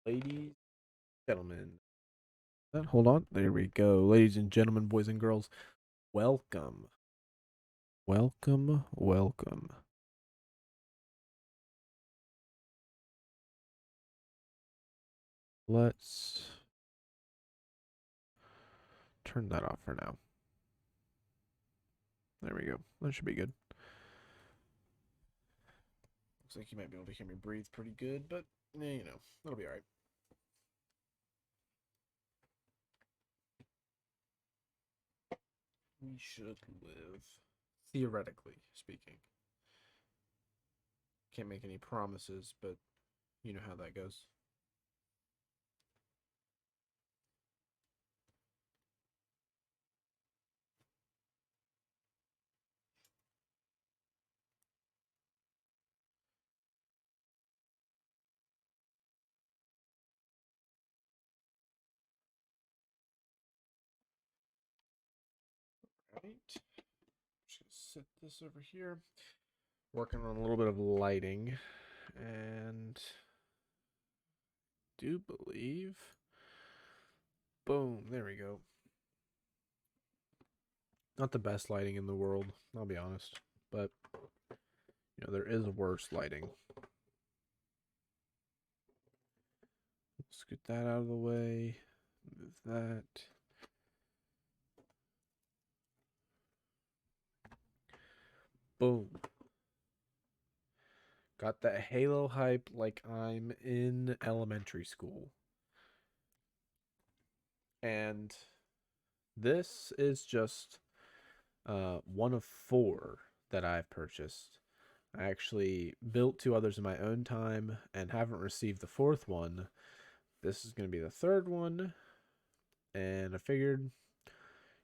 Ladies, gentlemen. Hold on. There we go. Ladies and gentlemen, boys and girls, welcome. Welcome, welcome. Let's turn that off for now. There we go. That should be good. Looks like you might be able to hear me breathe pretty good, but that'll be all right. We should live, theoretically speaking. Can't make any promises, but you know how that goes. Right. Just gonna set this over here. Working on a little bit of lighting, and do believe. Boom, there we go. Not the best lighting in the world, I'll be honest, but there is worse lighting. Let's get that out of the way. Move that. Boom. Got that Halo hype like I'm in elementary school. And this is just one of four that I've purchased. I actually built two others in my own time and haven't received the fourth one. This is going to be the third one. And I figured,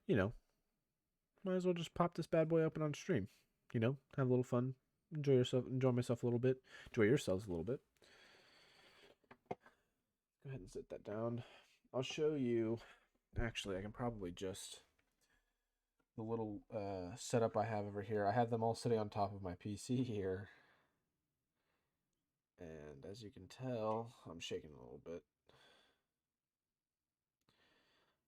you know, might as well just pop this bad boy open on stream. Have a little fun, enjoy myself a little bit, enjoy yourselves a little bit. Go ahead and sit that down. I'll show you. Actually, I can probably just the little setup I have over here. I have them all sitting on top of my PC here, and as you can tell, I'm shaking a little bit.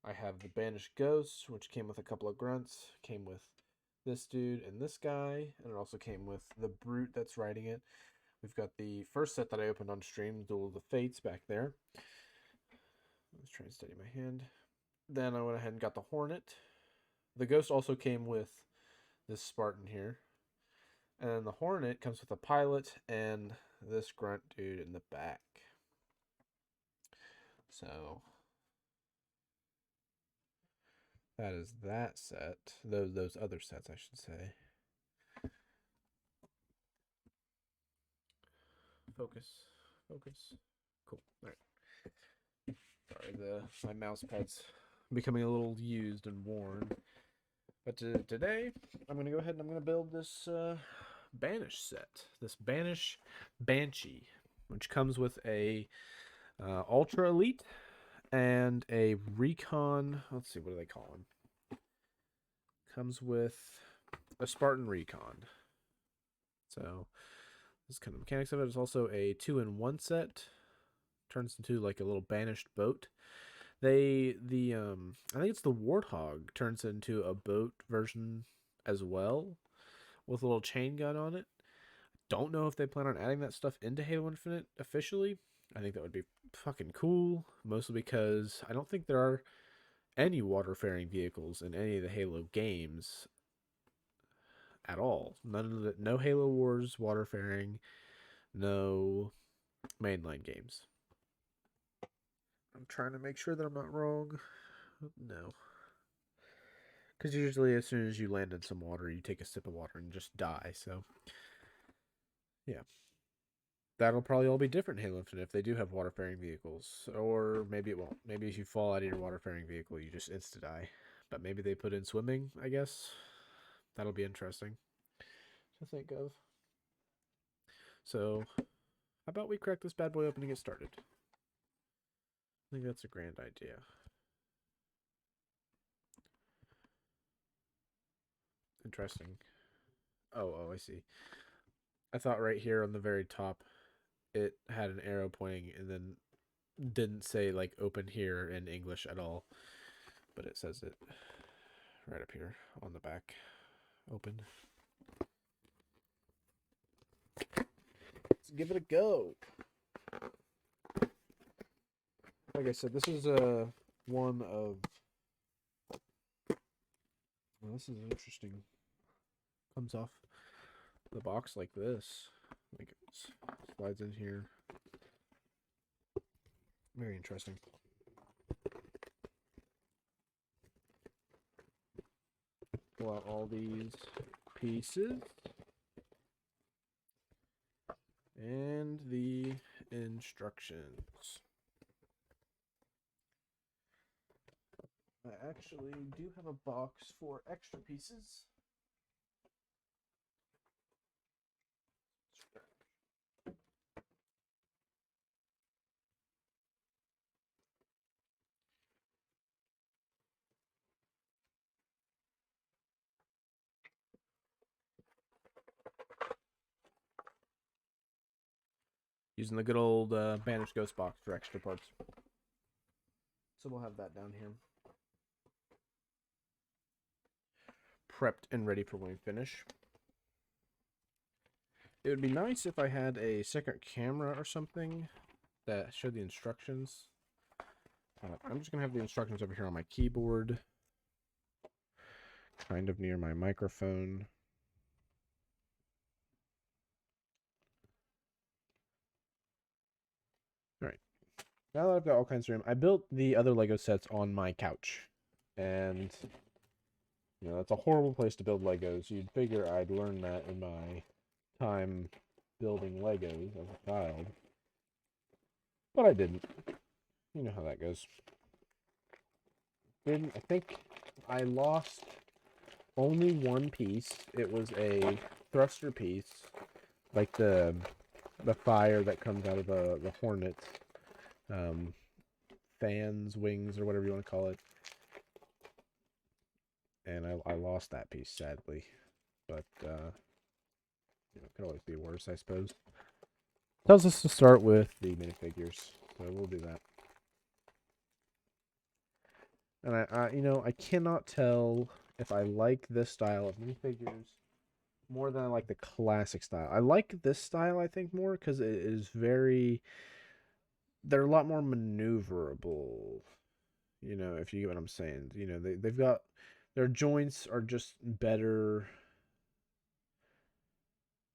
I have the Banished Ghost, which came with a couple of grunts, came with this dude and this guy, and it also came with the brute that's riding it. We've got the first set that I opened on stream, Duel of the Fates, back there. Let's try and steady my hand. Then I went ahead and got the Hornet. The Ghost also came with this Spartan here. And the Hornet comes with a pilot and this grunt dude in the back. So that is that set. Those other sets, I should say. Focus. Focus. Cool. All right. Sorry, my mouse pad's becoming a little used and worn. But today, I'm going to go ahead and I'm going to build this Banish set. This Banish Banshee, which comes with a Ultra Elite and a Recon. Let's see, what do they call him? Comes with a Spartan Recon. So this is kind of the mechanics of it. It's also a 2-in-1 set. Turns into like a little banished boat. I think it's the Warthog turns into a boat version as well, with a little chain gun on it. Don't know if they plan on adding that stuff into Halo Infinite officially. I think that would be fucking cool, mostly because I don't think there are any water-faring vehicles in any of the Halo games at all. None of the no Halo Wars water-faring, no mainline games. I'm trying to make sure that I'm not wrong. No. Because usually, as soon as you land in some water, you take a sip of water and just die. So, yeah. That'll probably all be different in Halo Infinite if they do have water-faring vehicles. Or maybe it won't. Maybe if you fall out of your water-faring vehicle, you just insta-die. But maybe they put in swimming, I guess. That'll be interesting to think of. So, how about we crack this bad boy open and get started? I think that's a grand idea. Interesting. Oh, I see. I thought right here on the very top, it had an arrow pointing, and then didn't say like open here in English at all, but it says it right up here on the back. Open. Let's give it a go. Like I said, this is one of. Well, this is interesting. Comes off the box like this. Like it slides in here. Very interesting. Pull out all these pieces. And the instructions. I actually do have a box for extra pieces. Using the good old Banished Ghost box for extra parts. So we'll have that down here. Prepped and ready for when we finish. It would be nice if I had a second camera or something that showed the instructions. I'm just going to have the instructions over here on my keyboard. Kind of near my microphone. Alright. Now that I've got all kinds of room, I built the other Lego sets on my couch. And, you know, that's a horrible place to build Legos. You'd figure I'd learn that in my time building Legos as a child. But I didn't. You know how that goes. I think I lost only one piece. It was a thruster piece. Like the fire that comes out of the Hornet's fans, wings, or whatever you want to call it. And I lost that piece, sadly. But, you know, it could always be worse, I suppose. Tells us to start with the minifigures, so we'll do that. And you know, I cannot tell if I like this style of minifigures more than I like the classic style. I like this style, I think, more because it is very. They're a lot more maneuverable. You know, if you get what I'm saying. You know, they've got their joints are just better,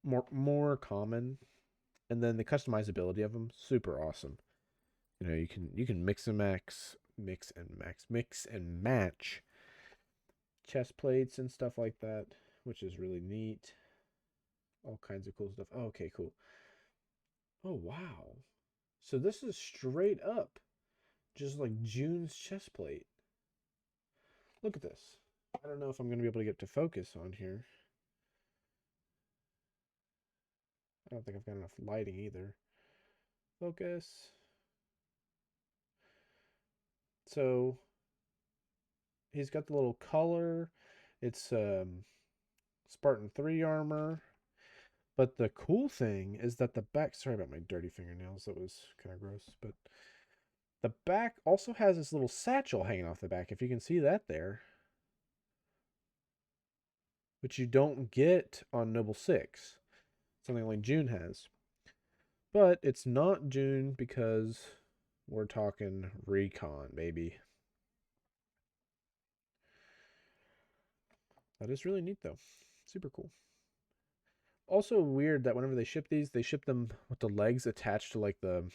more common, and then the customizability of them super awesome. You know, you can mix and match chest plates and stuff like that, which is really neat. All kinds of cool stuff. Oh, okay, cool. Oh, wow. So this is straight up just like June's chest plate. Look at this. I don't know if I'm going to be able to get to focus on here. I don't think I've got enough lighting either. Focus. So he's got the little color. It's Spartan 3 armor. But the cool thing is that the back, sorry about my dirty fingernails, that was kind of gross, but the back also has this little satchel hanging off the back, if you can see that there. Which you don't get on Noble 6. Something like June has. But it's not June because we're talking Recon, baby. That is really neat, though. Super cool. Also weird that whenever they ship these, they ship them with the legs attached to like the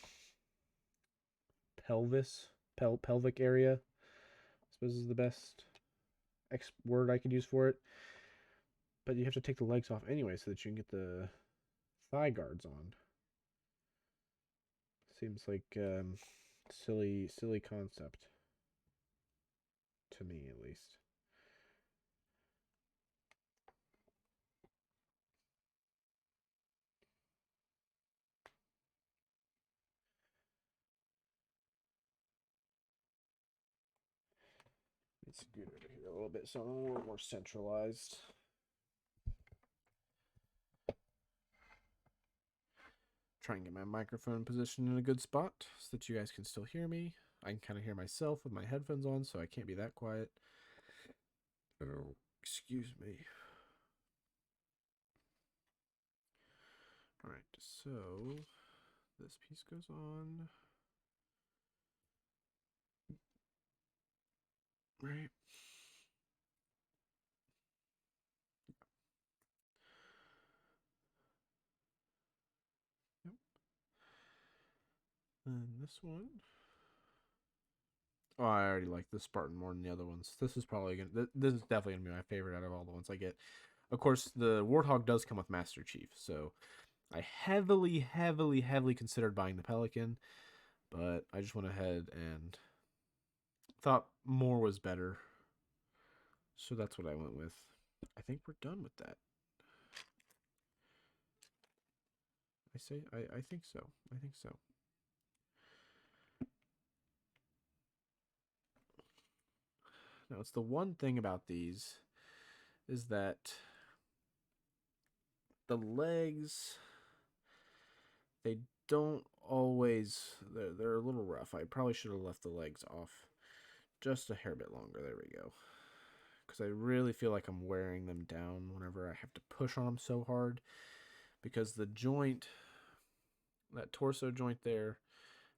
pelvic area. I suppose is the best word I could use for it. But you have to take the legs off anyway so that you can get the thigh guards on. Seems like silly concept to me, at least. Let's scoot over here a little bit so I'm a little more centralized. Try and get my microphone positioned in a good spot so that you guys can still hear me. I can kind of hear myself with my headphones on, so I can't be that quiet. Oh, excuse me. All right, so this piece goes on. Right. Yep. And this one. Oh, I already like this Spartan more than the other ones. This is probably gonna. This is definitely gonna be my favorite out of all the ones I get. Of course, the Warthog does come with Master Chief, so I heavily considered buying the Pelican, but I just went ahead and thought more was better, so that's what I went with. I think we're done with that. I think so. I think so. Now, it's the one thing about these is that the legs, they don't always, they're a little rough. I probably should have left the legs off just a hair bit longer. There we go. Because I really feel like I'm wearing them down whenever I have to push on them so hard. Because the joint, that torso joint there,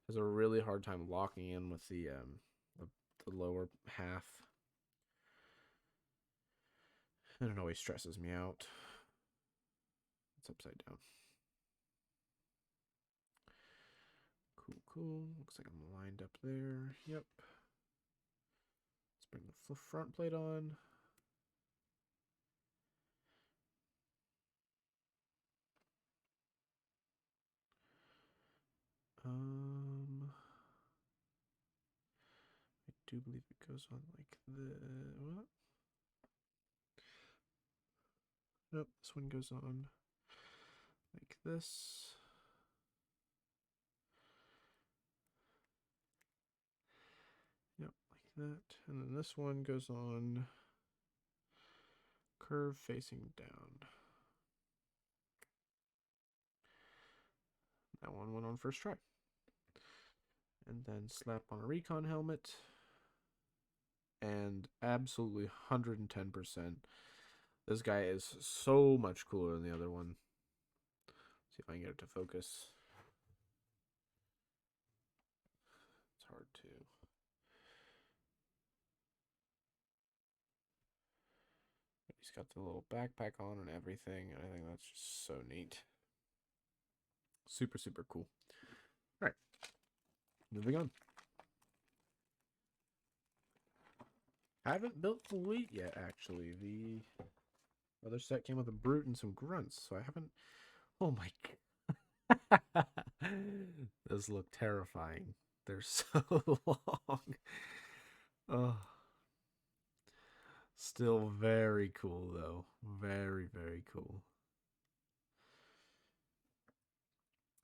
has a really hard time locking in with the lower half. And it always stresses me out. It's upside down. Cool. Looks like I'm lined up there. Yep. Let's bring the front plate on. I do believe it goes on like the what? Nope, this one goes on like this. Yep, like that. And then this one goes on curve facing down. That one went on first try. And then slap on a recon helmet. And absolutely 110%. This guy is so much cooler than the other one. See if I can get it to focus. It's hard to. He's got the little backpack on and everything, and I think that's just so neat. Super cool. All right, moving on. Haven't built the Elite yet, actually. The other set came with a Brute and some Grunts, so I haven't. Oh my god. Those look terrifying. They're so long. Oh. Still very cool, though. Very cool.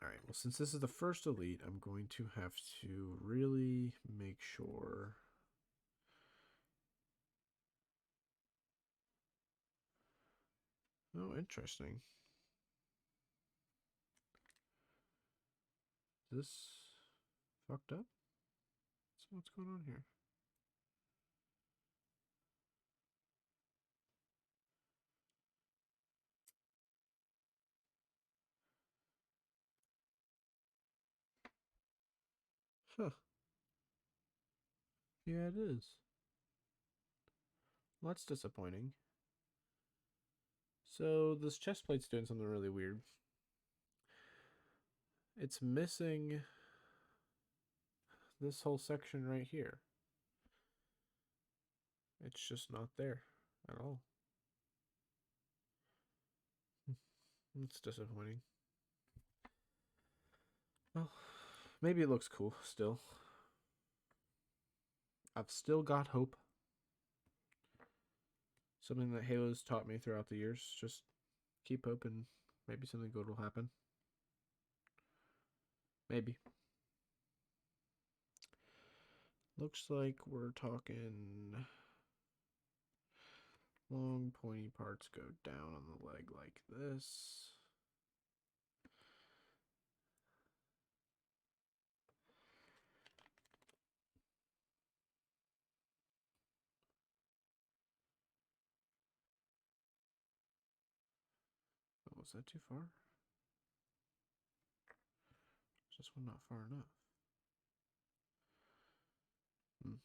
Alright, well, since this is the first Elite, I'm going to have to really make sure. Oh, interesting. Is this fucked up? So what's going on here? Huh. Yeah, it is. Well, that's disappointing. So this chest plate's doing something really weird. It's missing this whole section right here. It's just not there at all. It's disappointing. Well, maybe it looks cool still. I've still got hope. Something that Halo's taught me throughout the years. Just keep hope and maybe something good will happen. Maybe. Looks like we're talking long pointy parts go down on the leg like this. Was that too far? Is this one not far enough? Hmm.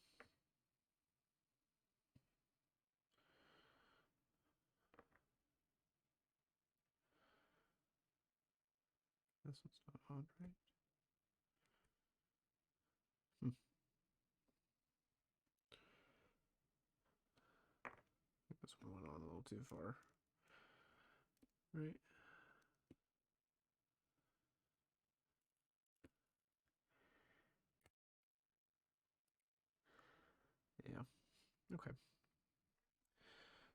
This one's not on, right? Hmm. This one went on a little too far. Right. Yeah. Okay.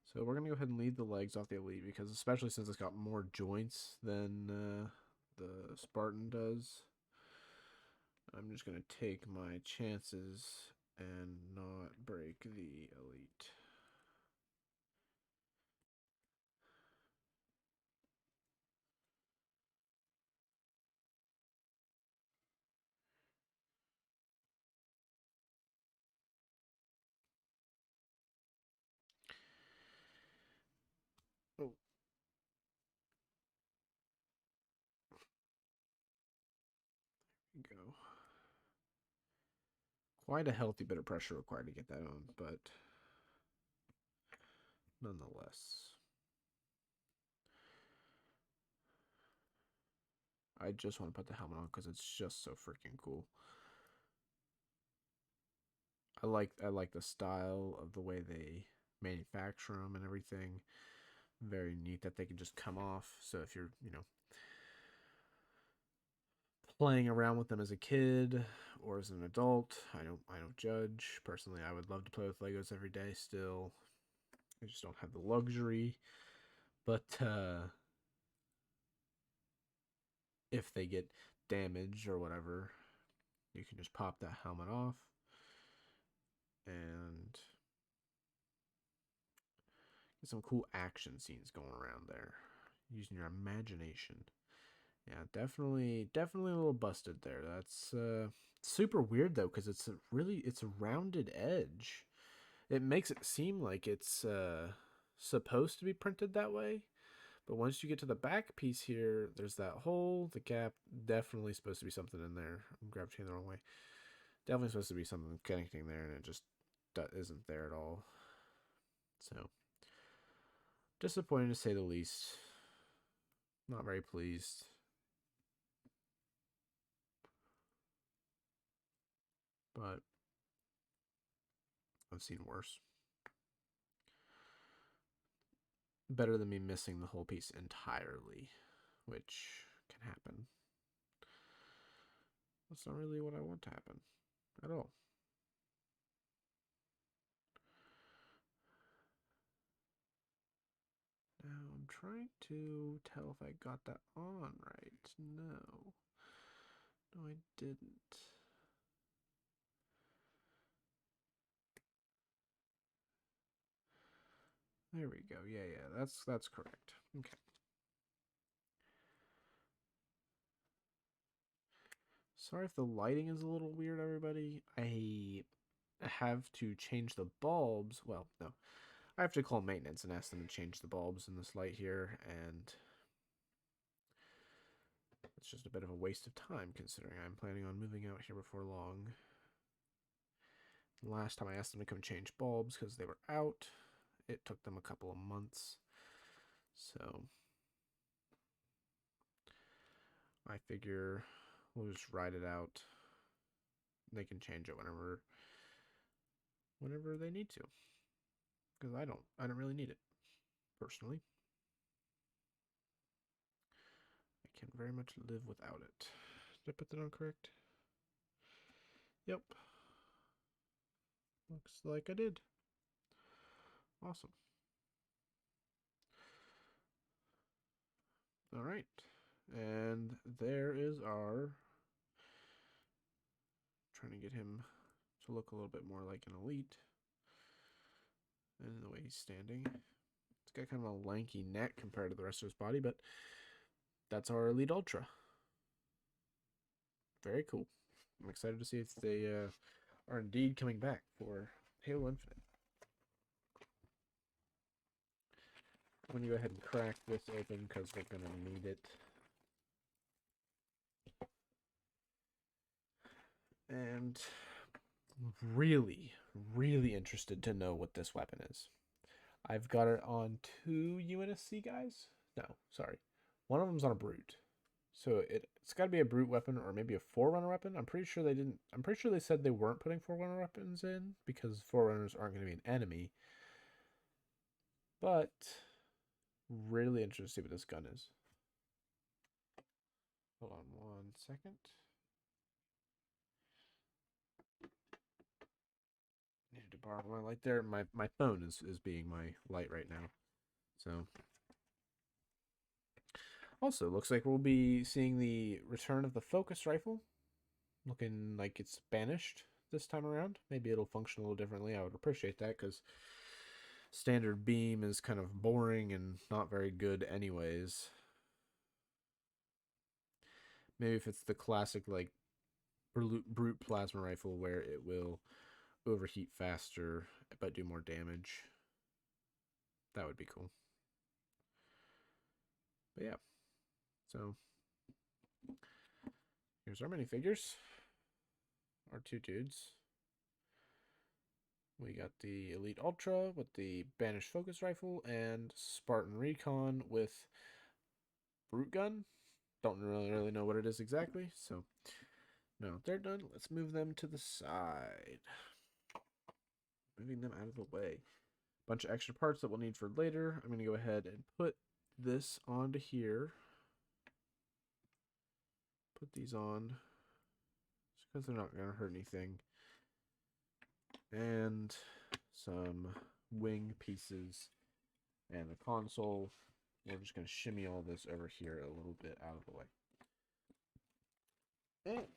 So we're going to go ahead and lead the legs off the Elite because especially since it's got more joints than the Spartan does, I'm just going to take my chances and not break the Elite. Oh. There we go. Quite a healthy bit of pressure required to get that on, but nonetheless. I just want to put the helmet on because it's just so freaking cool. I like the style of the way they manufacture them and everything. Very neat that they can just come off. So if you're, playing around with them as a kid or as an adult, I don't judge. Personally, I would love to play with Legos every day still. I just don't have the luxury. But if they get damaged or whatever, you can just pop that helmet off and get some cool action scenes going around there using your imagination. Yeah, definitely a little busted there. That's super weird though because it's a rounded edge. It makes it seem like it's supposed to be printed that way, but once you get to the back piece here, there's that hole, the gap. Definitely supposed to be something in there. I'm gravitating the wrong way. Definitely supposed to be something connecting there, and it just isn't there at all. So disappointing to say the least. Not very pleased. But I've seen worse. Better than me missing the whole piece entirely, which can happen. That's not really what I want to happen at all. Now I'm trying to tell if I got that on right. No. No, I didn't. There we go. Yeah, that's correct. Okay. Sorry if the lighting is a little weird, everybody. I have to change the bulbs. Well, no. I have to call maintenance and ask them to change the bulbs in this light here, and it's just a bit of a waste of time considering I'm planning on moving out here before long. Last time I asked them to come change bulbs because they were out, it took them a couple of months. So I figure we'll just ride it out. They can change it whenever they need to. Because I don't really need it personally. I can very much live without it. Did I put that on correct? Yep. Looks like I did. Awesome. All right. And there is our trying to get him to look a little bit more like an elite. And the way he's standing. It's got kind of a lanky neck compared to the rest of his body, but that's our Elite Ultra. Very cool. I'm excited to see if they are indeed coming back for Halo Infinite. I'm going to go ahead and crack this open because we're going to need it. And really, really interested to know what this weapon is. I've got it on 2 UNSC guys. No, sorry. One of them's on a brute. So it's got to be a brute weapon or maybe a forerunner weapon. I'm pretty sure they didn't. I'm pretty sure they said they weren't putting forerunner weapons in because forerunners aren't going to be an enemy. But really interested to see what this gun is. Hold on 1 second. Needed to borrow my light there. My phone is being my light right now. So also looks like we'll be seeing the return of the focus rifle. Looking like it's banished this time around. Maybe it'll function a little differently. I would appreciate that because standard beam is kind of boring and not very good anyways. Maybe if it's the classic like brute plasma rifle where it will overheat faster but do more damage. That would be cool. But yeah. So here's our minifigures. Our 2 dudes. We got the Elite Ultra with the Banished Focus Rifle and Spartan Recon with Brute Gun. Don't really know what it is exactly, so no, they're done. Let's move them to the side. Moving them out of the way. Bunch of extra parts that we'll need for later. I'm going to go ahead and put this onto here. Put these on just because they're not going to hurt anything. And some wing pieces and the console. We're just going to shimmy all this over here a little bit out of the way. And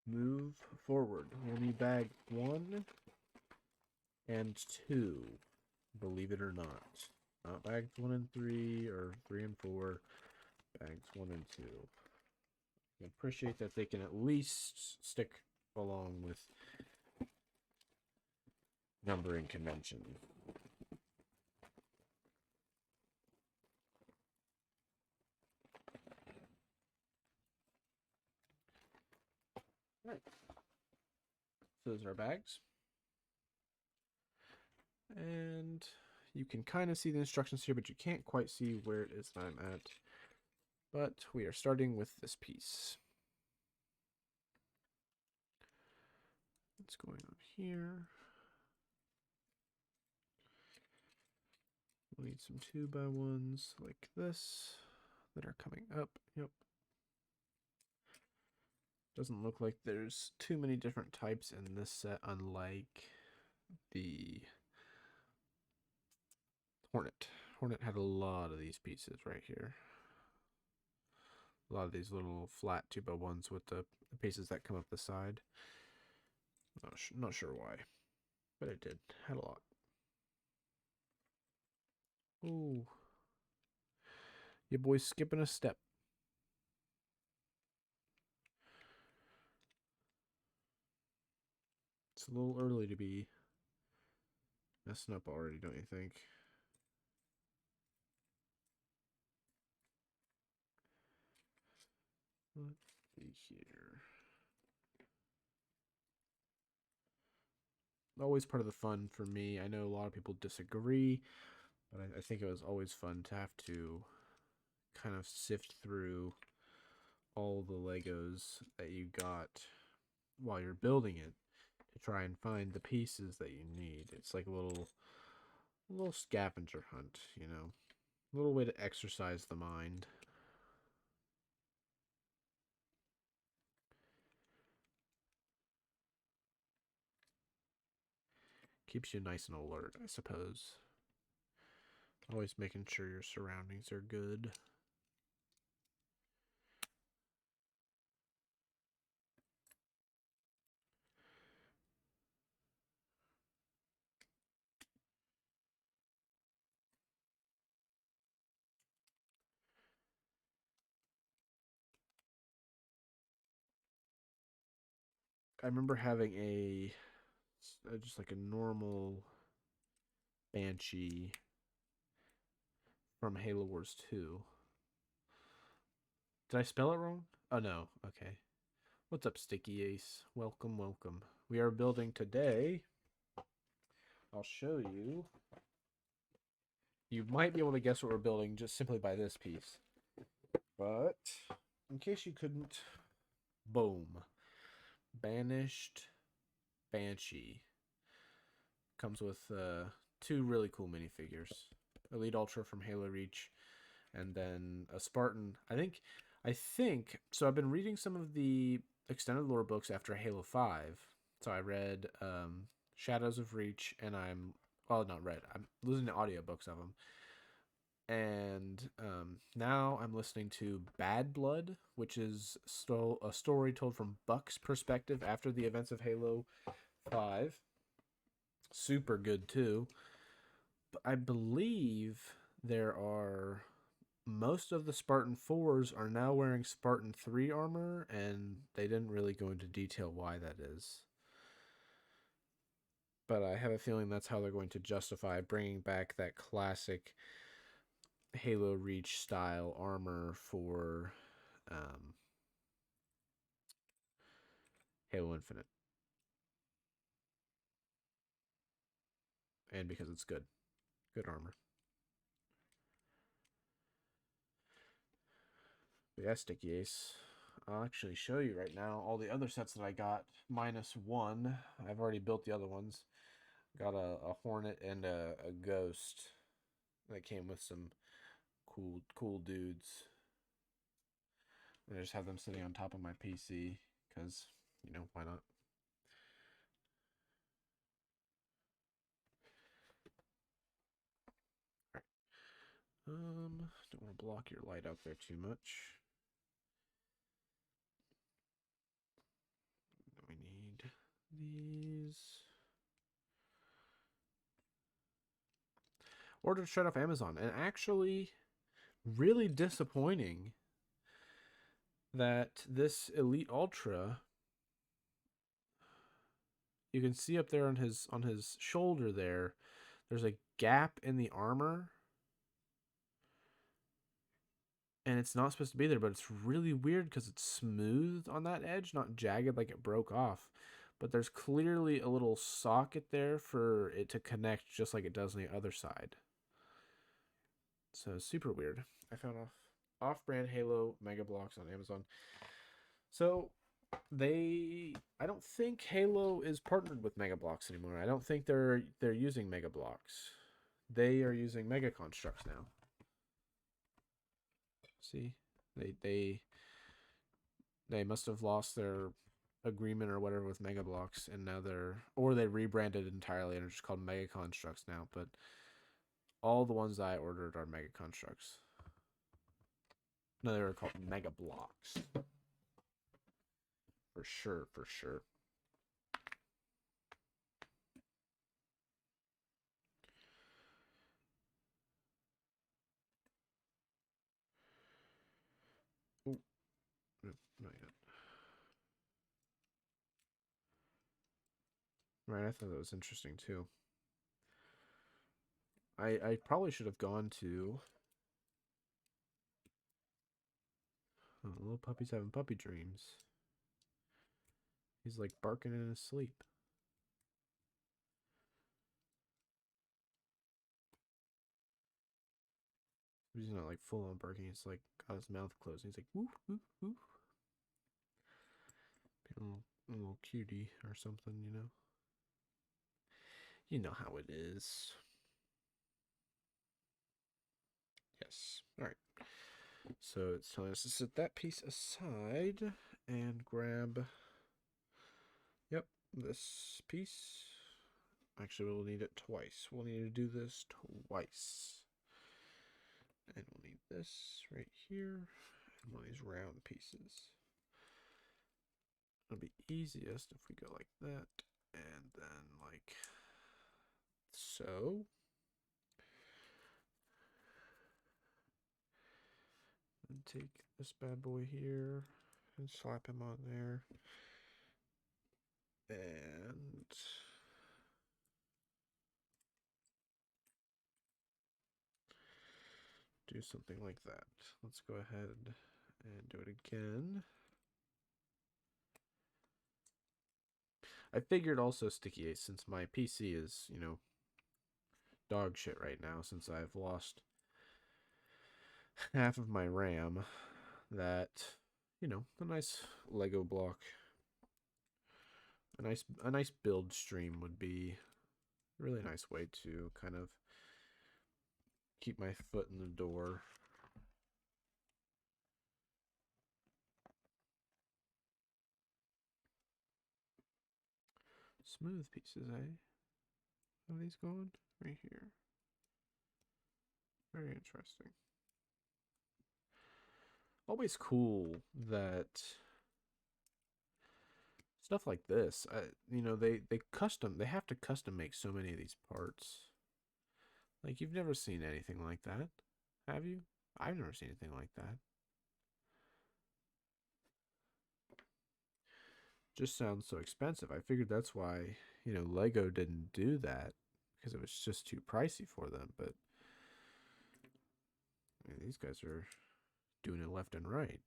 move forward. We'll need bag 1 and 2. Believe it or not. Not bags 1 and 3 or 3 and 4. Bags 1 and 2. I appreciate that they can at least stick along with numbering convention. Right. So those are our bags. And you can kind of see the instructions here, but you can't quite see where it is that I'm at. But we are starting with this piece. What's going on here? We'll need some 2x1s like this that are coming up. Yep. Doesn't look like there's too many different types in this set, unlike the Hornet. Hornet had a lot of these pieces right here. A lot of these little flat 2x1s with the pieces that come up the side. Not sure why, but it did. Had a lot. Ooh. Your boy's skipping a step. It's a little early to be messing up already, don't you think? Let's see here. Always part of the fun for me. I know a lot of people disagree, but I think it was always fun to have to kind of sift through all the Legos that you got while you're building it to try and find the pieces that you need. It's like a little scavenger hunt, you know, a little way to exercise the mind. Keeps you nice and alert, I suppose. Always making sure your surroundings are good. I remember having just like a normal Banshee from Halo Wars 2. Did I spell it wrong? Oh, no. Okay. What's up, Sticky Ace? Welcome, welcome. We are building today. I'll show you. You might be able to guess what we're building just simply by this piece. But, in case you couldn't, boom. Banished Banshee. Comes with 2 really cool minifigures. Elite Ultra from Halo Reach, and then a Spartan. I think so. I've been reading some of the extended lore books after Halo 5. So I read Shadows of Reach, and I'm listening to audiobooks of them. And now I'm listening to Bad Blood, which is still a story told from Buck's perspective after the events of Halo 5. Super good too. But I believe most of the Spartan 4s are now wearing Spartan 3 armor, and they didn't really go into detail why that is. But I have a feeling that's how they're going to justify bringing back that classic Halo Reach style armor for Halo Infinite. And because it's good. Good armor. But yeah, Sticky Ace. I'll actually show you right now all the other sets that I got, -1. I've already built the other ones. Got a Hornet and a Ghost that came with some cool dudes. And I just have them sitting on top of my PC because, why not? Don't want to block your light out there too much. We need these. Ordered straight off Amazon, and actually really disappointing that this Elite Ultra, you can see up there on his shoulder there's a gap in the armor. And it's not supposed to be there, but it's really weird because it's smooth on that edge, not jagged like it broke off. But there's clearly a little socket there for it to connect just like it does on the other side. So super weird. I found off-brand Halo Mega Bloks on Amazon. So I don't think Halo is partnered with Mega Bloks anymore. I don't think they're using Mega Bloks. They are using Mega Construx now. See, they must have lost their agreement or whatever with Mega Bloks, and now they rebranded entirely and are just called Mega Construx now. But all the ones I ordered are Mega Construx. No, they were called Mega Bloks. For sure, for sure. Ooh. No, not yet. Right, I thought that was interesting too. I probably should have gone to little puppy's having puppy dreams. He's like barking in his sleep. He's not like full on barking. He's like got his mouth closed. He's like woof woof woof. A little cutie or something, you know. You know how it is. Yes. All right. So it's telling us to set that piece aside and grab. Yep, this piece. Actually, we'll need it twice. We'll need to do this twice. And we'll need this right here. And one of these round pieces. It'll be easiest if we go like that. And then like so. And take this bad boy here and slap him on there. And do something like that. Let's go ahead and do it again. I figured also Sticky Ace, since my PC is, you know, dog shit right now, since I've lost half of my RAM, that, you know, a nice Lego block, a nice build stream would be a really nice way to kind of keep my foot in the door. Smooth pieces, eh? Are these going? Right here. Very interesting. Always cool that stuff like this, you know, they have to custom make so many of these parts. Like, you've never seen anything like that, have you? I've never seen anything like that. Just sounds so expensive. I figured that's why, you know, Lego didn't do that, because it was just too pricey for them. But I mean, these guys are doing it left and right.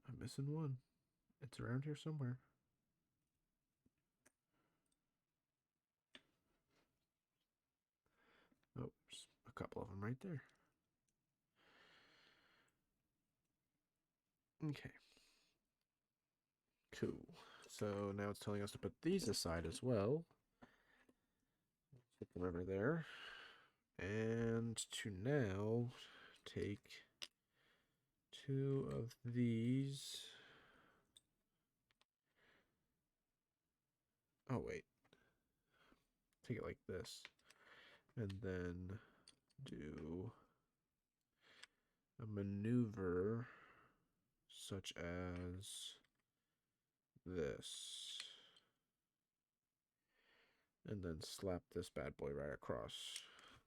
I'm missing one. It's around here somewhere. Oh, there's a couple of them right there. Okay. Cool. So now it's telling us to put these aside as well. Put them over there. And to now take two of these. Oh, wait. Take it like this. And then do a maneuver such as this. And then slap this bad boy right across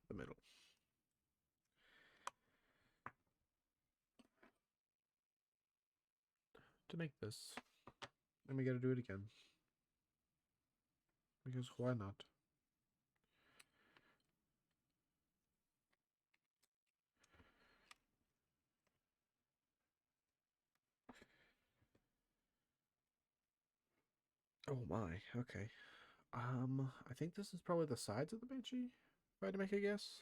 the middle. To make this. And we gotta do it again. Because why not? Oh my, okay. I think this is probably the sides of the Banshee, if I had to make a guess.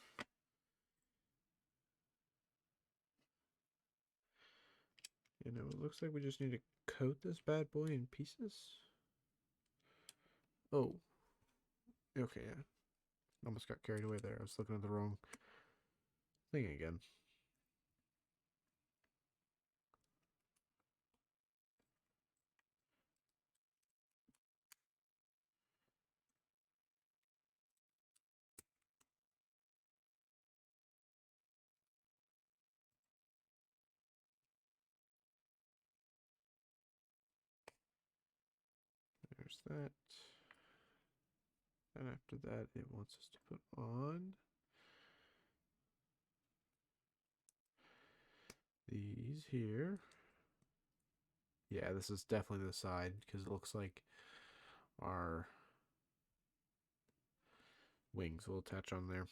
You know, it looks like we just need to coat this bad boy in pieces. Oh. Okay, yeah. Almost got carried away there. I was looking at the wrong thing again. There's that. And after that, it wants us to put on these here. Yeah, this is definitely the side because it looks like our wings will attach on there.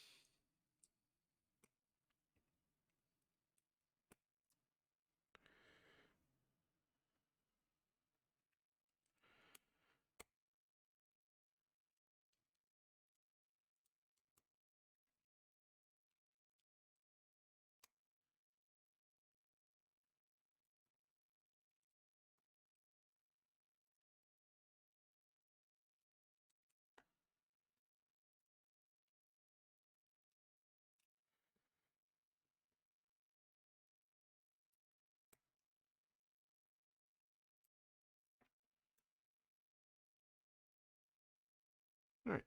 All right.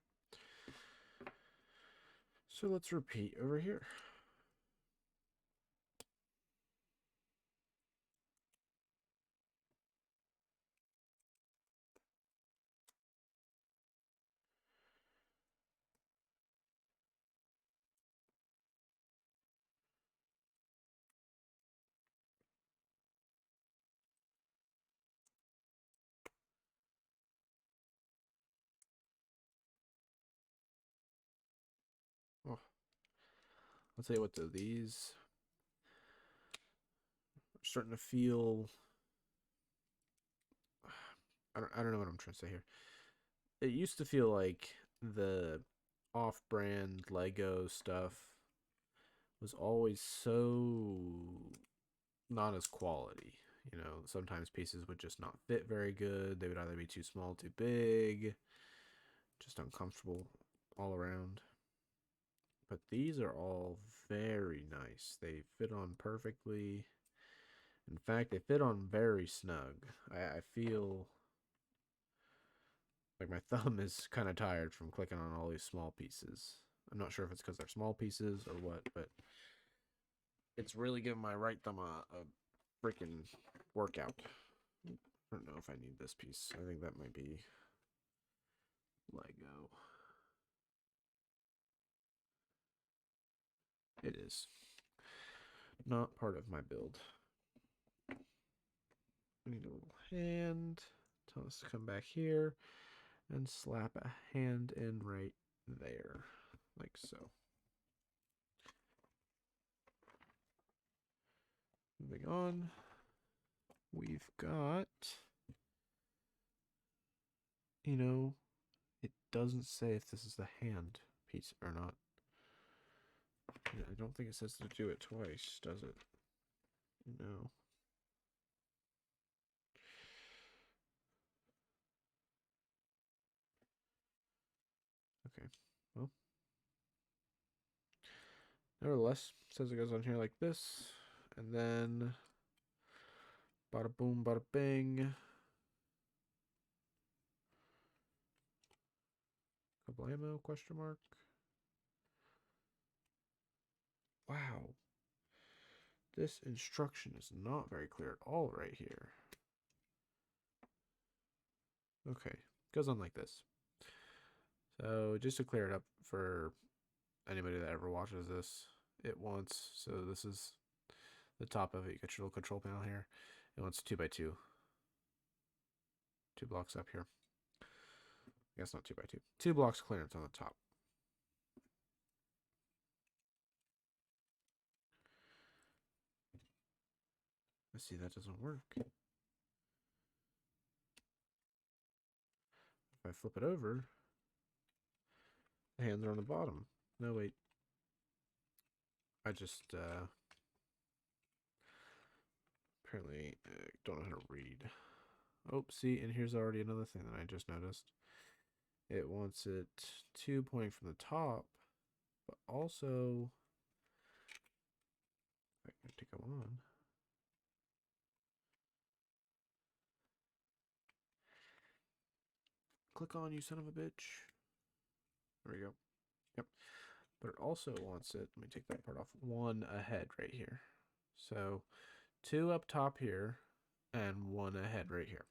So let's repeat over here. I'll tell you what though, these are starting to feel. I don't know what I'm trying to say here. It used to feel like the off-brand Lego stuff was always so not as quality. You know, sometimes pieces would just not fit very good. They would either be too small, too big, just uncomfortable all around. But these are all very nice. They fit on perfectly. In fact, they fit on very snug. I feel like my thumb is kind of tired from clicking on all these small pieces. I'm not sure if it's because they're small pieces or what, but it's really giving my right thumb a freaking workout. I don't know if I need this piece. I think that might be Lego. It is. Not part of my build. I need a little hand. Tell us to come back here and slap a hand in right there, like so. Moving on, we've got, it doesn't say if this is the hand piece or not. I don't think it says to do it twice, does it? No. Okay, well. Nevertheless, says it goes on here like this, and then bada boom, bada bing. Kablamo, question mark. Wow. This instruction is not very clear at all right here. Okay, goes on like this. So just to clear it up for anybody that ever watches this, so this is the top of it. You got your little control panel here. It wants 2x2. 2 blocks up here. I guess not 2x2. 2 blocks clearance on the top. Let's see, that doesn't work. If I flip it over, the hands are on the bottom. No, wait. I just apparently don't know how to read. Oh, see, and here's already another thing that I just noticed. It wants it 2 pointing from the top, but also, if I get to go on. Click on, you son of a bitch. There we go. Yep. But it also wants it, let me take that part off, 1 ahead right here. So 2 up top here and 1 ahead right here.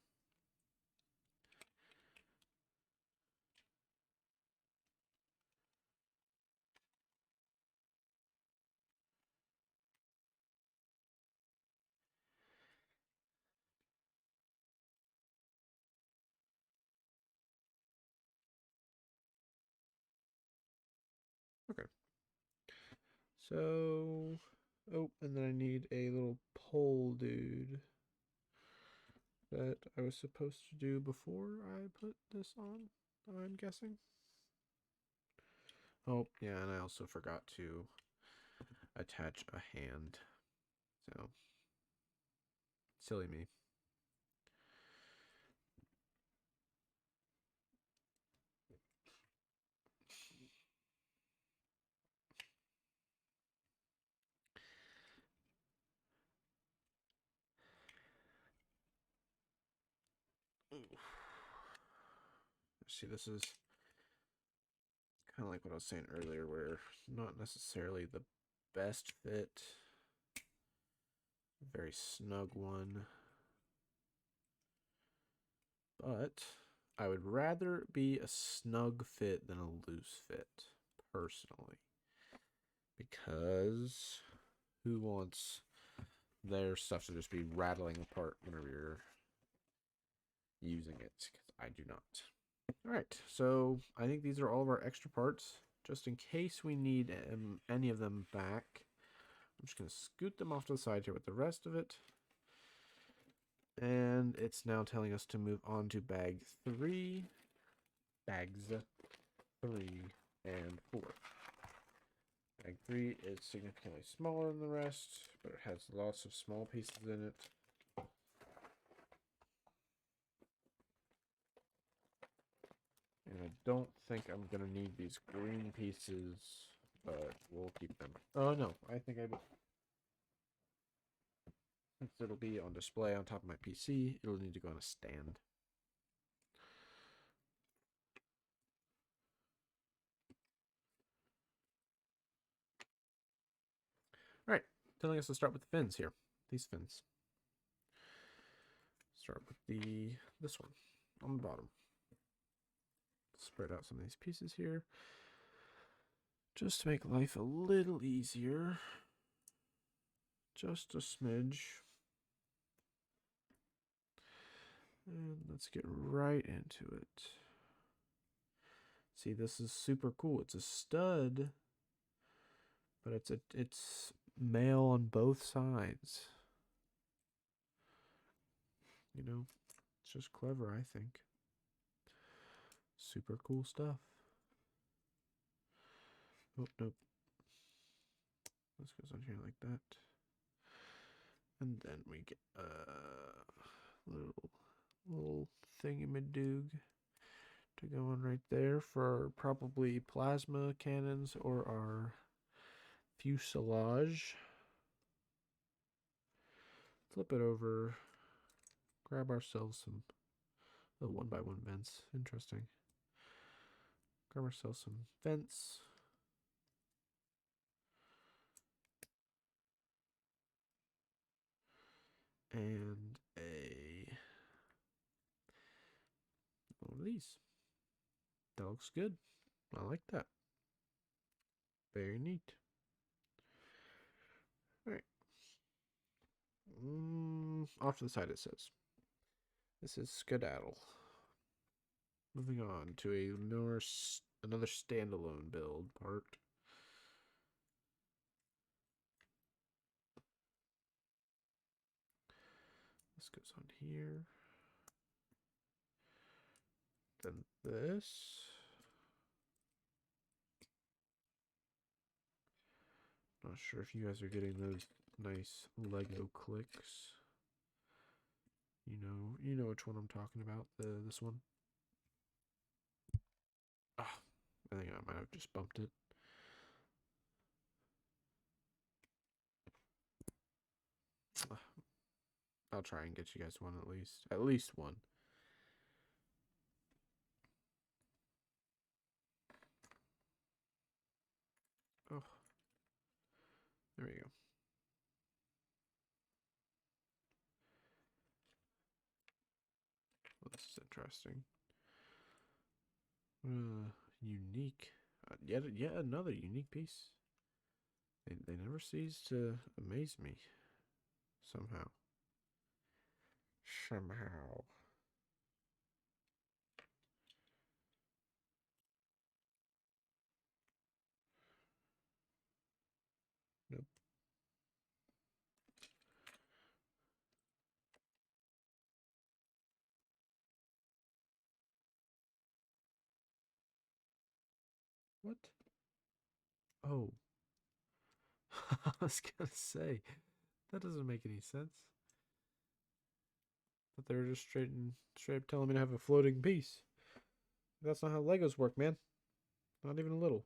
Okay. So, oh, and then I need a little pole dude that I was supposed to do before I put this on, I'm guessing. Oh, yeah, and I also forgot to attach a hand. So, silly me. See, this is kind of like what I was saying earlier, where not necessarily the best fit. Very snug one. But I would rather be a snug fit than a loose fit, personally. Because who wants their stuff to just be rattling apart whenever you're using it? Because I do not. All right, so I think these are all of our extra parts just in case we need any of them back, I'm just going to scoot them off to the side here with the rest of it. And it's now telling us to move on to bag 3. Bags 3 and 4. Bag 3 is significantly smaller than the rest, but it has lots of small pieces in it. And I don't think I'm going to need these green pieces, but we'll keep them. Oh, no, I think I will. Since it'll be on display on top of my PC, it'll need to go on a stand. Alright, telling us to start with the fins here. These fins. Start with this one on the bottom. Spread out some of these pieces here. Just to make life a little easier. Just a smidge. And let's get right into it. See, this is super cool. It's a stud, but it's male on both sides. You know, it's just clever, I think. Super cool stuff. Oh, nope. This goes on here like that. And then we get a little thingamadoog to go on right there for probably plasma cannons or our fuselage. Flip it over. Grab ourselves some little 1x1 vents. Interesting. Grab ourselves some vents. And one of these. That looks good. I like that. Very neat. Alright. Off to the side it says. This is skedaddle. Moving on to another standalone build part. This goes on here. Then this. Not sure if you guys are getting those nice Lego clicks. You know which one I'm talking about. This one. Ah, I think I might have just bumped it. I'll try and get you guys one at least. At least one. Oh. There we go. Well, this is interesting. Unique. Yet another unique piece. They never cease to amaze me. Somehow. Nope. What? Oh. I was gonna say, that doesn't make any sense. But they're just straight up telling me to have a floating piece. That's not how Legos work, man. Not even a little.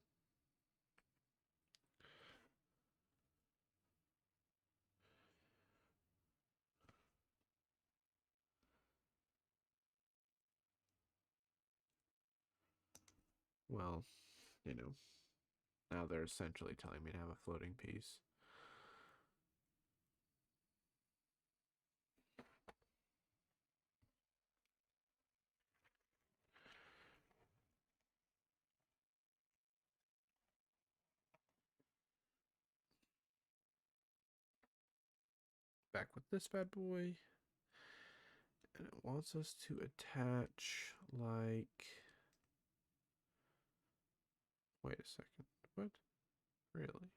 Well, now they're essentially telling me to have a floating piece. Back with this bad boy. And it wants us to attach like Wait a second. What? Really?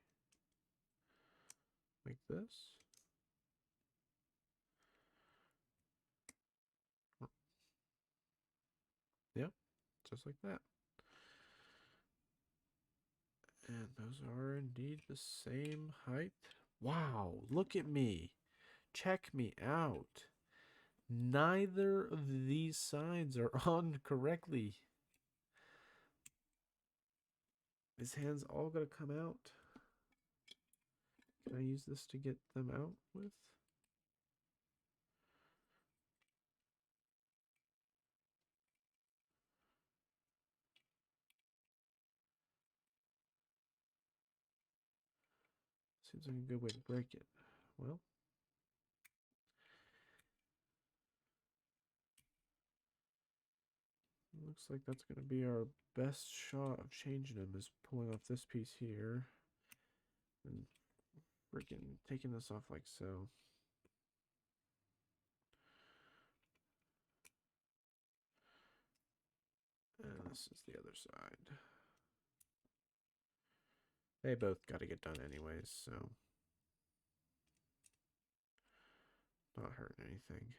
Like this? Yep, just like that. And those are indeed the same height. Wow, look at me. Check me out. Neither of these sides are on correctly. His hand's all gonna come out. Can I use this to get them out with? Seems like a good way to break it. Well, looks like that's going to be our best shot of changing them, is pulling off this piece here and freaking taking this off like so. And this is the other side. They both got to get done anyways, so not hurting anything.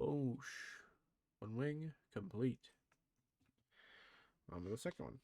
Boosh. One wing complete. On to the second one.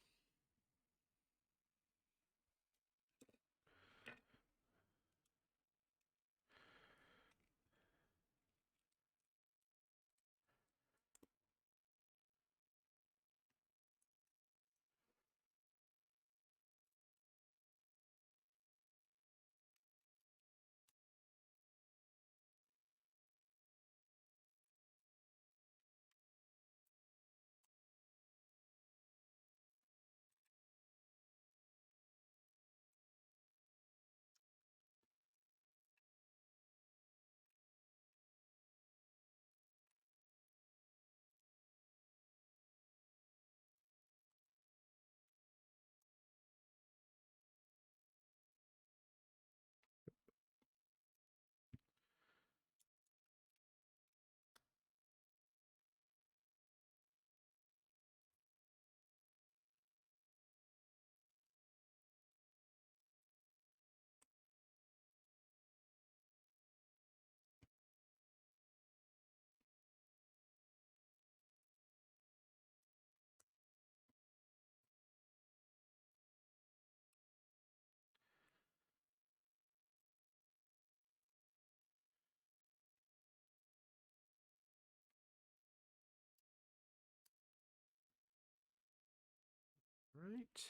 Right.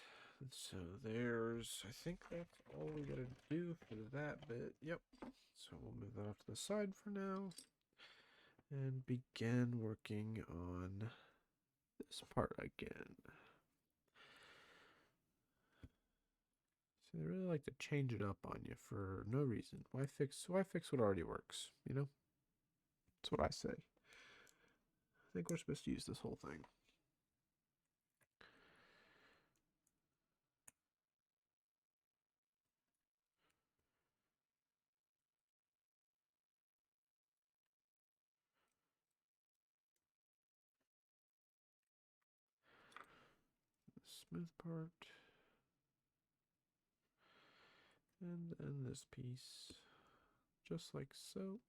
So there's, I think that's all we gotta do for that bit. Yep. So we'll move that off to the side for now and begin working on this part again. So they really like to change it up on you for no reason. Why fix what already works, you know? That's what I say. I think we're supposed to use this whole thing. The smooth part. And then this piece. Just like so.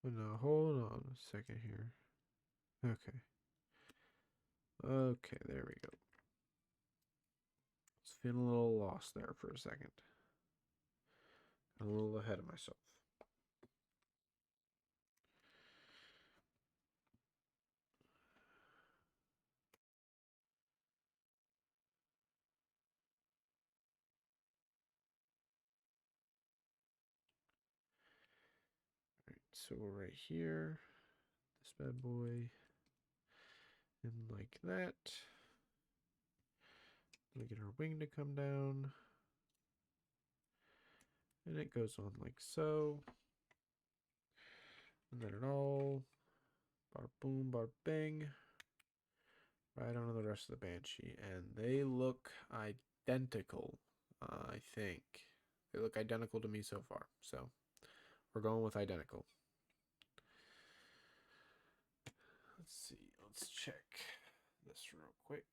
Oh no, hold on a second here. Okay. Okay, there we go. I was feeling a little lost there for a second. A little ahead of myself. Alright, so we're right here. This bad boy. in like that. We get our wing to come down. And it goes on like so. And then it all, bar boom, bar bing, right onto the rest of the Banshee. And they look identical, I think. They look identical to me so far. So we're going with identical. Let's see. Let's check this real quick.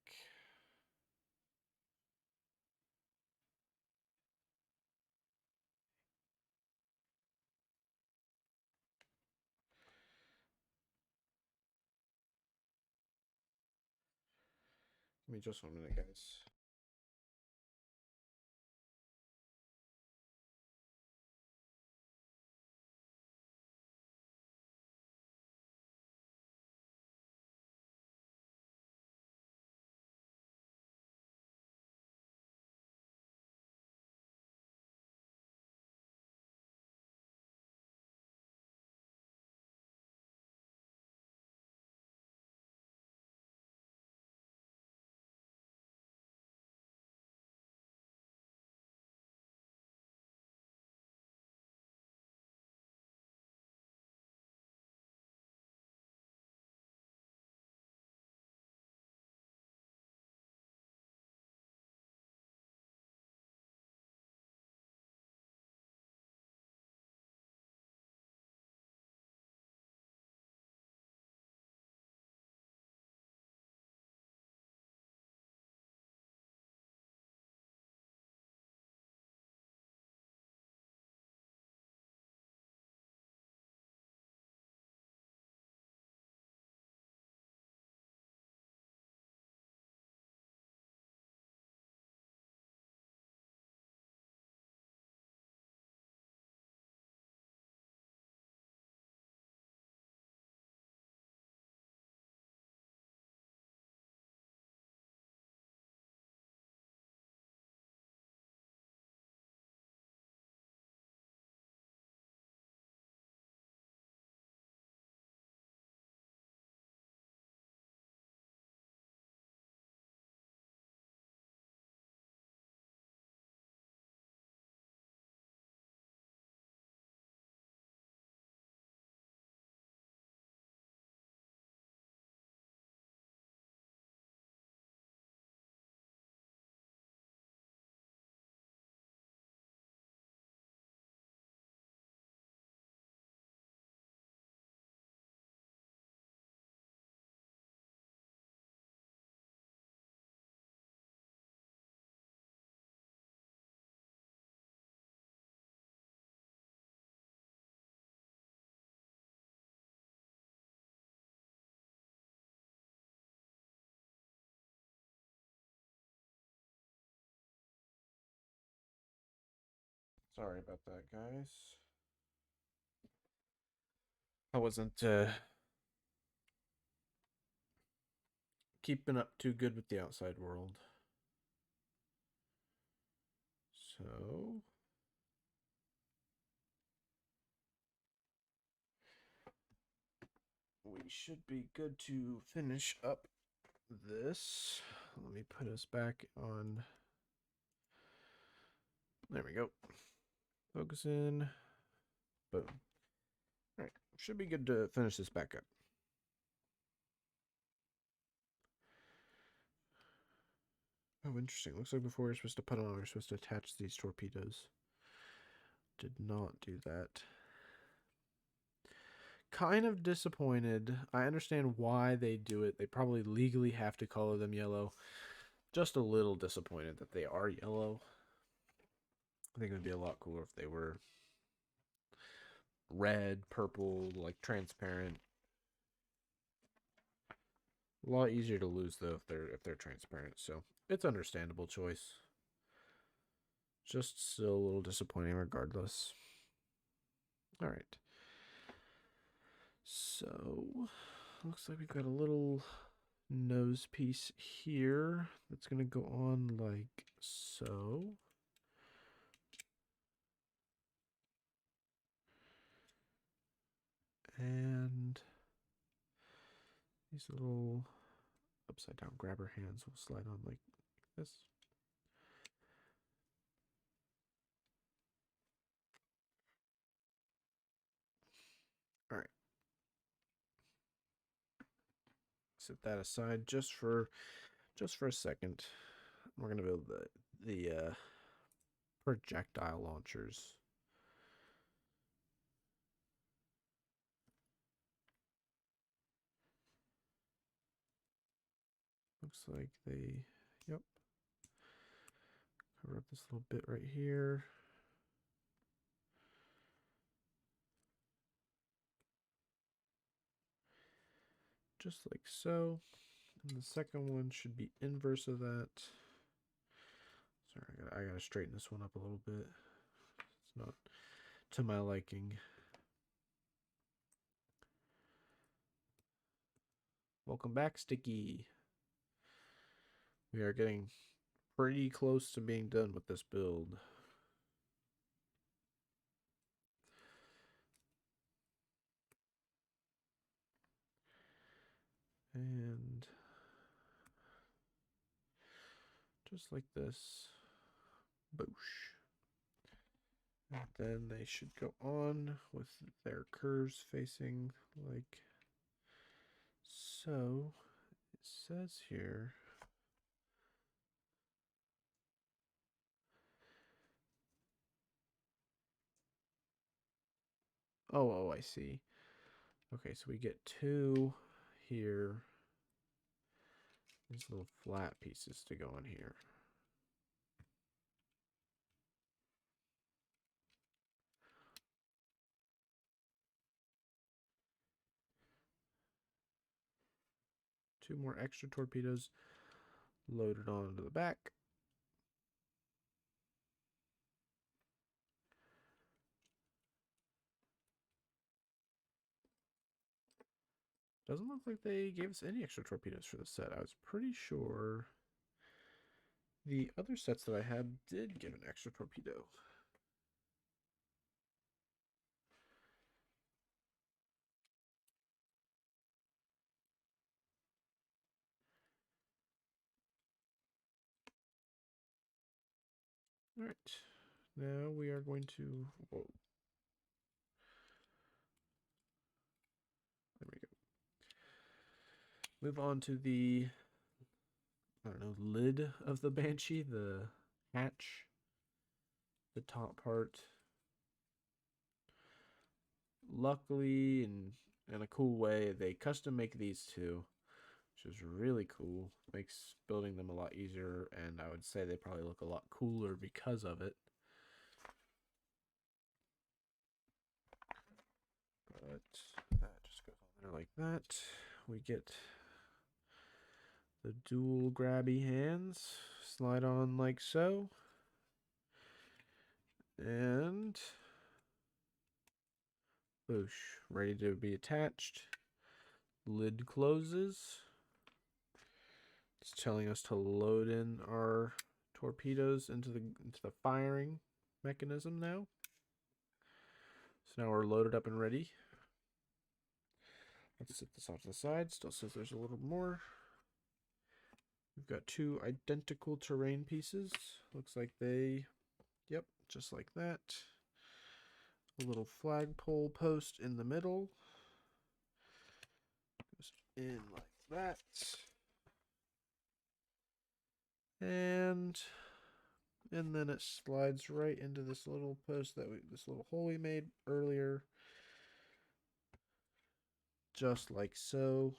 Give me just 1 minute, guys. Sorry about that, guys. I wasn't keeping up too good with the outside world. So we should be good to finish up this. Let me put us back on. There we go. Focus in. Boom. All right. Should be good to finish this back up. Oh, interesting. Looks like before you're supposed to put on, we're supposed to attach these torpedoes. Did not do that. Kind of disappointed. I understand why they do it. They probably legally have to color them yellow. Just a little disappointed that they are yellow. I think it would be a lot cooler if they were red, purple, like transparent. A lot easier to lose though if they're transparent. So it's understandable choice. Just still a little disappointing regardless. All right. So looks like we've got a little nose piece here that's going to go on like so. And these little upside down grabber hands will slide on like this. All right. Set that aside just for a second. We're gonna build the projectile launchers. Looks like they, yep. Cover up this little bit right here. Just like so. And the second one should be inverse of that. Sorry, I gotta straighten this one up a little bit. It's not to my liking. Welcome back, Sticky. We are getting pretty close to being done with this build. And just like this. Boosh. And then they should go on with their curves facing like so. It says here. Oh, I see. Okay, so we get two here. These little flat pieces to go on here. Two more extra torpedoes loaded onto the back. Doesn't look like they gave us any extra torpedoes for the set. I was pretty sure the other sets that I had did give an extra torpedo. All right, now we are going to, whoa. There we go. Move on to the, I don't know, lid of the Banshee, the hatch, the top part. Luckily, in a cool way, they custom make these two, which is really cool. Makes building them a lot easier, and I would say they probably look a lot cooler because of it. But that just goes on there like that. We get the dual grabby hands, slide on like so. And boosh, ready to be attached. Lid closes. It's telling us to load in our torpedoes into the firing mechanism now. So now we're loaded up and ready. Let's set this off to the side. Still says there's a little more. We've got two identical terrain pieces. Looks like they, yep, just like that. A little flagpole post in the middle. Goes in like that. And then it slides right into this little post this little hole we made earlier. Just like so.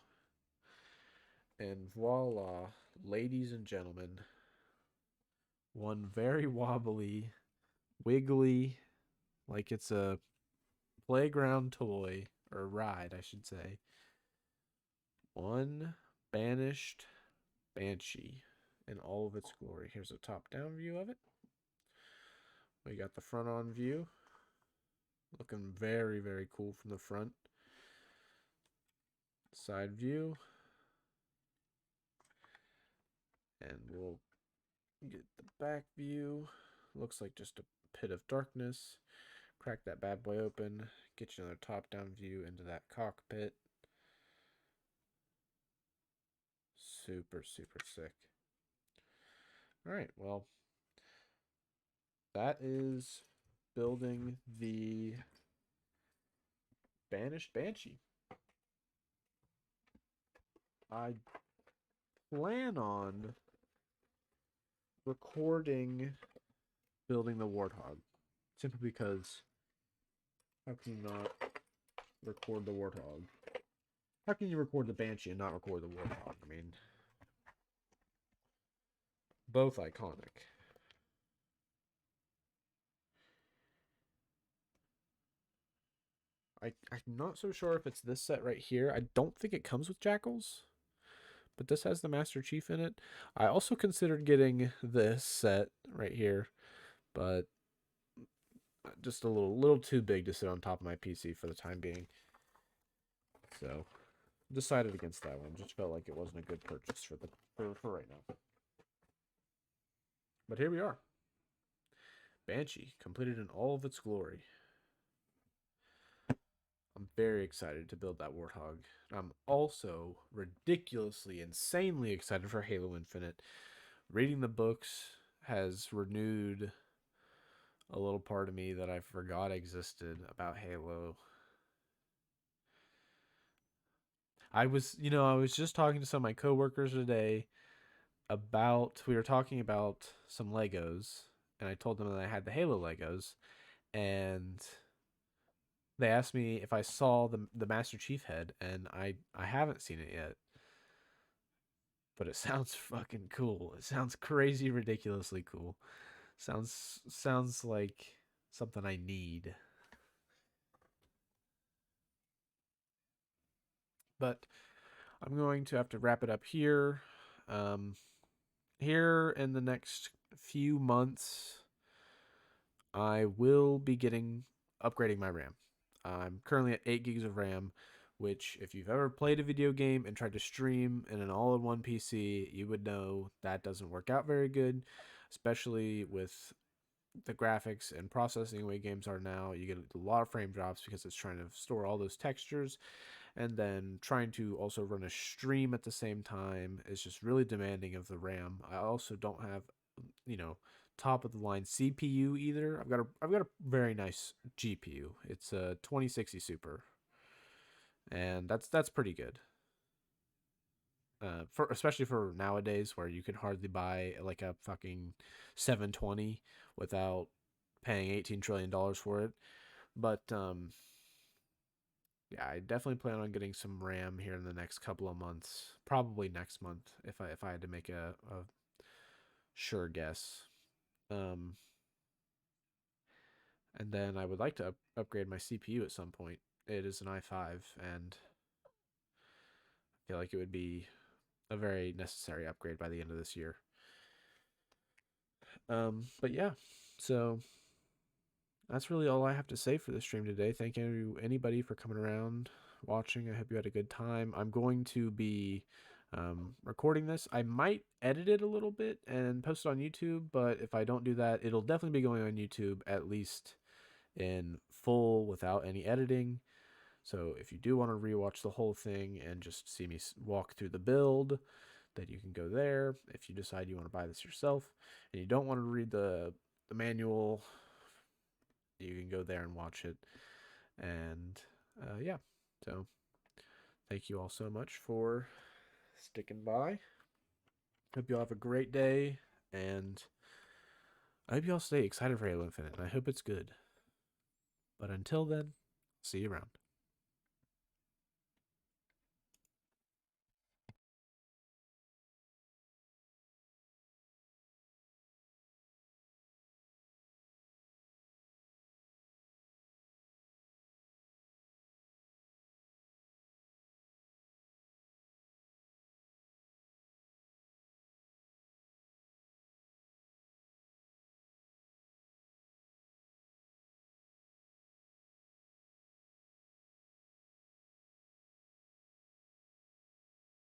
And voila, ladies and gentlemen, one very wobbly, wiggly, like it's a playground toy, or ride, I should say. One banished Banshee in all of its glory. Here's a top-down view of it. We got the front-on view. Looking very, very cool from the front. Side view. And we'll get the back view. Looks like just a pit of darkness. Crack that bad boy open. Get you another top-down view into that cockpit. super, super sick. All right, well, that is building the Banished Banshee. I plan on recording building the Warthog, simply because how can you not record the Warthog? How can you record the Banshee and not record the Warthog? I mean, both iconic. I'm not so sure if it's this set right here. I don't think it comes with Jackals, but this has the Master Chief in it. I also considered getting this set right here, but just a little too big to sit on top of my PC for the time being. So decided against that one. Just felt like it wasn't a good purchase for right now. But here we are. Banshee, completed in all of its glory. I'm very excited to build that Warthog. I'm also ridiculously, insanely excited for Halo Infinite. Reading the books has renewed a little part of me that I forgot existed about Halo. I was just talking to some of my coworkers today we were talking about some Legos, and I told them that I had the Halo Legos, and they asked me if I saw the Master Chief head, and I haven't seen it yet. But it sounds fucking cool. It sounds crazy ridiculously cool. Sounds like something I need. But I'm going to have to wrap it up here. Here in the next few months, I will be upgrading my RAM. I'm currently at 8 gigs of RAM, which if you've ever played a video game and tried to stream in an all-in-one PC, you would know that doesn't work out very good, especially with the graphics and processing the way games are now. You get a lot of frame drops because it's trying to store all those textures, and then trying to also run a stream at the same time is just really demanding of the RAM. I also don't have, top of the line CPU either. I've got a very nice GPU. It's a 2060 Super, and that's pretty good. Especially for nowadays, where you can hardly buy like a fucking 720 without paying $18 trillion for it. But yeah, I definitely plan on getting some RAM here in the next couple of months. Probably next month if I had to make a sure guess. Um, and then I would like to upgrade my CPU at some point. It is an i5, and I feel like it would be a very necessary upgrade by the end of this year. But yeah, so that's really all I have to say for the stream today. Thank you anybody for coming around, watching. I hope you had a good time. I'm going to be recording this. I might edit it a little bit and post it on YouTube, but if I don't do that, it'll definitely be going on YouTube, at least in full without any editing. So if you do want to rewatch the whole thing and just see me walk through the build, then you can go there. If you decide you want to buy this yourself and you don't want to read the manual, you can go there and watch it. And yeah, so thank you all so much for sticking by. Hope you all have a great day, and I hope you all stay excited for Halo Infinite, and I hope it's good. But until then, see you around.